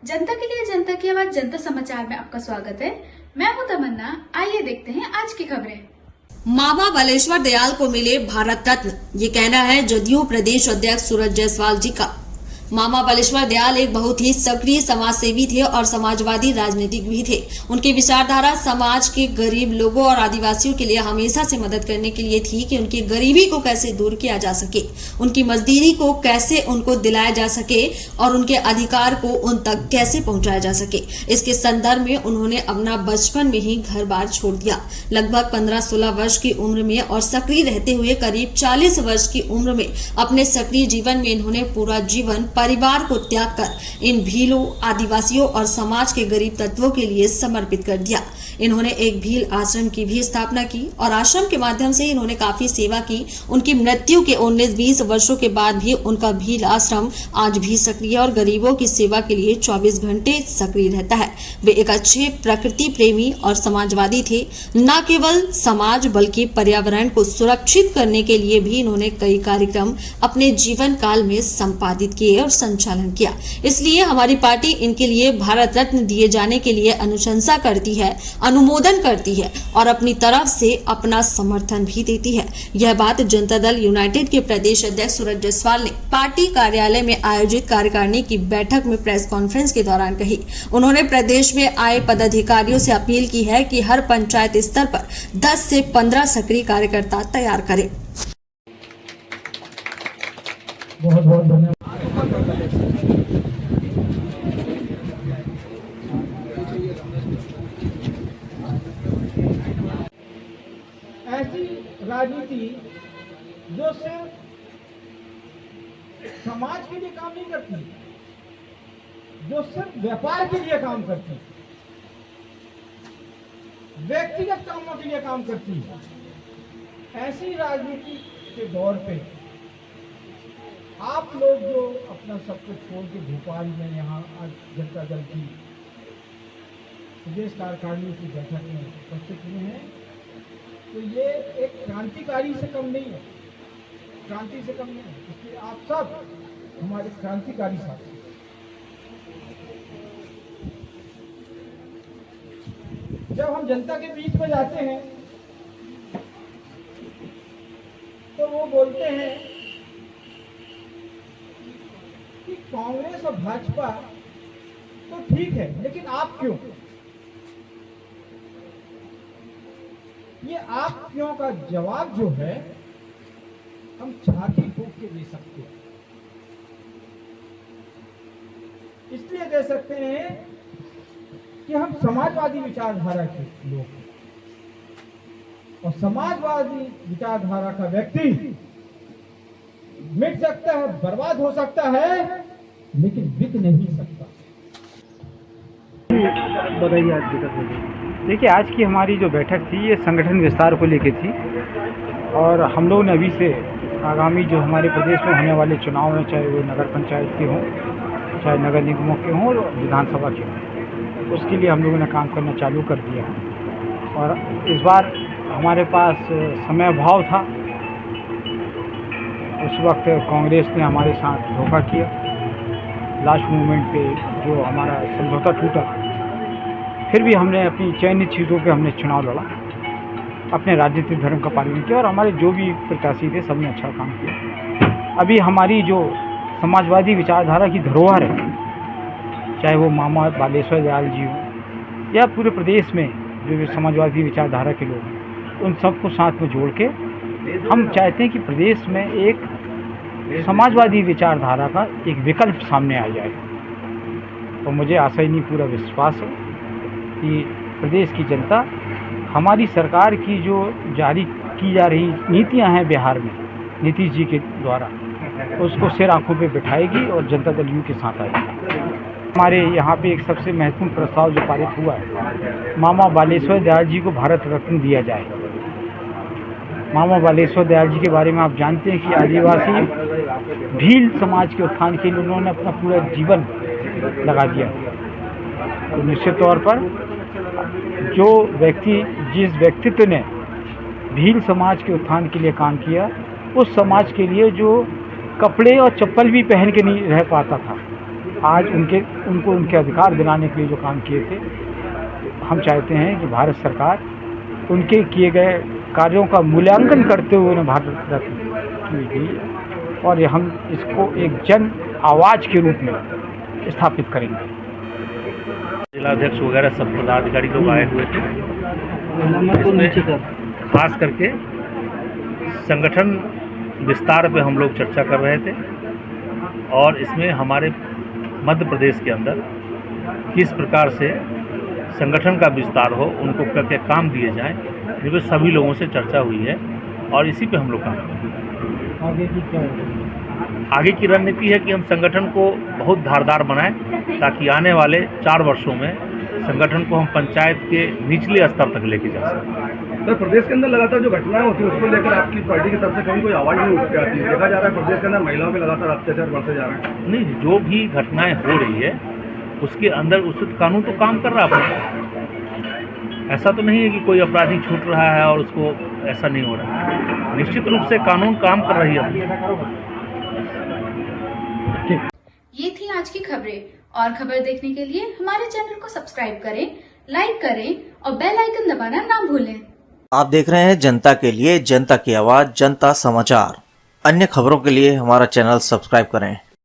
जनता के लिए जनता की आवाज जनता समाचार में आपका स्वागत है। मैं हूं तमन्ना। आइए देखते हैं आज की खबरें। मामा बालेश्वर दयाल को मिले भारत रत्न, ये कहना है जदयू प्रदेश अध्यक्ष सूरज जायसवाल जी का। मामा बालेश्वर दयाल एक बहुत ही सक्रिय समाज सेवी थे और समाजवादी राजनीतिक भी थे। उनकी विचारधारा समाज के गरीब लोगों और आदिवासियों के लिए हमेशा से मदद करने के लिए थी कि उनकी गरीबी को कैसे दूर किया जा सके, उनकी मजदूरी को कैसे उनको दिलाया जा सके और उनके अधिकार को उन तक कैसे पहुंचाया जा सके। इसके संदर्भ में उन्होंने अपना बचपन में ही घर बार छोड़ दिया। लगभग 15-16 वर्ष की उम्र में और सक्रिय रहते हुए करीब 40 वर्ष की उम्र में अपने सक्रिय जीवन में इन्होंने पूरा जीवन परिवार को त्याग कर इन भीलों, आदिवासियों और समाज के गरीब तत्वों के लिए समर्पित कर दिया। इन्होंने एक भील आश्रम की भी स्थापना की और आश्रम के माध्यम से इन्होंने काफी सेवा की। उनकी मृत्यु के 19-20 वर्षों के बाद भी उनका भील आश्रम आज भी सक्रिय और गरीबों की सेवा के लिए 24 घंटे सक्रिय रहता है। वे एक अच्छे प्रकृति प्रेमी और समाजवादी थे। न केवल समाज बल्कि पर्यावरण को सुरक्षित करने के लिए भी इन्होंने कई कार्यक्रम अपने जीवन काल में संपादित किए और संचालन किया। इसलिए हमारी पार्टी इनके लिए भारत रत्न दिए जाने के लिए अनुशंसा करती है, अनुमोदन करती है और अपनी तरफ से अपना समर्थन भी देती है। यह बात जनता दल यूनाइटेड के प्रदेश अध्यक्ष सूरज जायसवाल ने पार्टी कार्यालय में आयोजित कार्यकारिणी की बैठक में प्रेस कॉन्फ्रेंस के दौरान कही। उन्होंने प्रदेश में आए पदाधिकारियों से अपील की है कि हर पंचायत स्तर पर 10 से 15 सक्रिय कार्यकर्ता तैयार करें। बहुत बहुत धन्यवाद। ऐसी राजनीति जो सिर्फ समाज के लिए काम नहीं करती, जो सिर्फ व्यापार के लिए काम करती, व्यक्तिगत कामों के लिए काम करती है, ऐसी राजनीति के दौर पे आप लोग जो अपना सब कुछ छोड़ के भोपाल में यहाँ आज जनता दल की प्रदेश कार्यकारिणी की बैठक में उपस्थित हुए हैं, तो ये एक क्रांतिकारी से कम नहीं है, क्रांति से कम नहीं है। इसलिए आप सब हमारे क्रांतिकारी साथी। जब हम जनता के बीच में जाते हैं तो वो बोलते हैं कि कांग्रेस और भाजपा तो ठीक है, लेकिन आप क्यों? ये आप क्यों का जवाब जो है हम छाती ठोक के दे सकते हैं। इसलिए दे सकते हैं कि हम समाजवादी विचारधारा के लोग हैं और समाजवादी विचारधारा का व्यक्ति मिट सकता है, बर्बाद हो सकता है, लेकिन बिक नहीं सकता। बताइए आज की। देखिए, आज की हमारी जो बैठक थी ये संगठन विस्तार को लेकर थी और हम लोग ने अभी से आगामी जो हमारे प्रदेश में होने वाले चुनाव हैं, चाहे वो नगर पंचायत के हों, चाहे नगर निगमों के हों और विधानसभा के हों, उसके लिए हम लोगों ने काम करना चालू कर दिया। और इस बार हमारे पास समय अभाव था। उस वक्त कांग्रेस ने हमारे साथ धोखा किया। लास्ट मोमेंट पे जो हमारा समझौता टूटा, फिर भी हमने अपनी चयनित सीटों पे हमने चुनाव लड़ा, अपने राजनीतिक धर्म का पालन किया और हमारे जो भी प्रत्याशी थे सबने अच्छा काम किया। अभी हमारी जो समाजवादी विचारधारा की धरोहर है, चाहे वो मामा बालेश्वर दयाल जी हो या पूरे प्रदेश में जो समाजवादी विचारधारा के लोग हैं, उन सबको साथ में जोड़ के हम चाहते हैं कि प्रदेश में एक समाजवादी विचारधारा का एक विकल्प सामने आ जाए। तो मुझे आशा ही नहीं, पूरा विश्वास है कि प्रदेश की जनता हमारी सरकार की जो जारी की जा रही नीतियां हैं बिहार में नीतीश जी के द्वारा, उसको सिर आंखों पे बिठाएगी और जनता दल यू के साथ आएगी। हमारे यहाँ पे एक सबसे महत्वपूर्ण प्रस्ताव जो पारित हुआ है, मामा बालेश्वर दयाल जी को भारत रत्न दिया जाए। मामा बालेश्वर दयाल जी के बारे में आप जानते हैं कि आदिवासी भील समाज के उत्थान के लिए उन्होंने अपना पूरा जीवन लगा दिया। तो निश्चित तौर पर जो व्यक्ति, जिस व्यक्तित्व ने भील समाज के उत्थान के लिए काम किया, उस समाज के लिए जो कपड़े और चप्पल भी पहन के नहीं रह पाता था, आज उनको उनके अधिकार दिलाने के लिए जो काम किए थे, हम चाहते हैं कि भारत सरकार उनके किए गए कार्यों का मूल्यांकन करते हुए उन्हें भारत रत्न की गई और हम इसको एक जन आवाज़ के रूप में स्थापित करेंगे। जिलाध्यक्ष वगैरह सब पदाधिकारी लोग आए हुए थे। इसमें खास करके संगठन विस्तार पे हम लोग चर्चा कर रहे थे और इसमें हमारे मध्य प्रदेश के अंदर किस प्रकार से संगठन का विस्तार हो, उनको क्या क्या काम दिए जाएं, ये भी सभी लोगों से चर्चा हुई है और इसी पे हम लोग काम कर रहे हैं। आगे की क्या है? आगे की रणनीति है कि हम संगठन को बहुत धारदार बनाएं ताकि आने वाले 4 वर्षों में संगठन को हम पंचायत के निचले स्तर तक लेके जा सकें। सर, प्रदेश के अंदर लगातार जो घटनाएं होती है उसको लेकर आपकी पार्टी की तरफ से कभी कोई आवाज़ नहीं उठ के आती है। देखा जा रहा है प्रदेश के अंदर महिलाओं पे लगातार अत्याचार बढ़ते जा रहे हैं। नहीं, जो भी घटनाएं हो रही है उसके अंदर उचित कानून तो काम कर रहा है। ऐसा तो नहीं है कि कोई अपराधी छूट रहा है और उसको ऐसा नहीं हो रहा है। निश्चित रूप से कानून काम कर रही है। ये थी आज की खबरें और खबर देखने के लिए हमारे चैनल को सब्सक्राइब करें, लाइक करें और बेल आइकन दबाना ना भूलें। आप देख रहे हैं जनता के लिए जनता की आवाज जनता समाचार। अन्य खबरों के लिए हमारा चैनल सब्सक्राइब करें।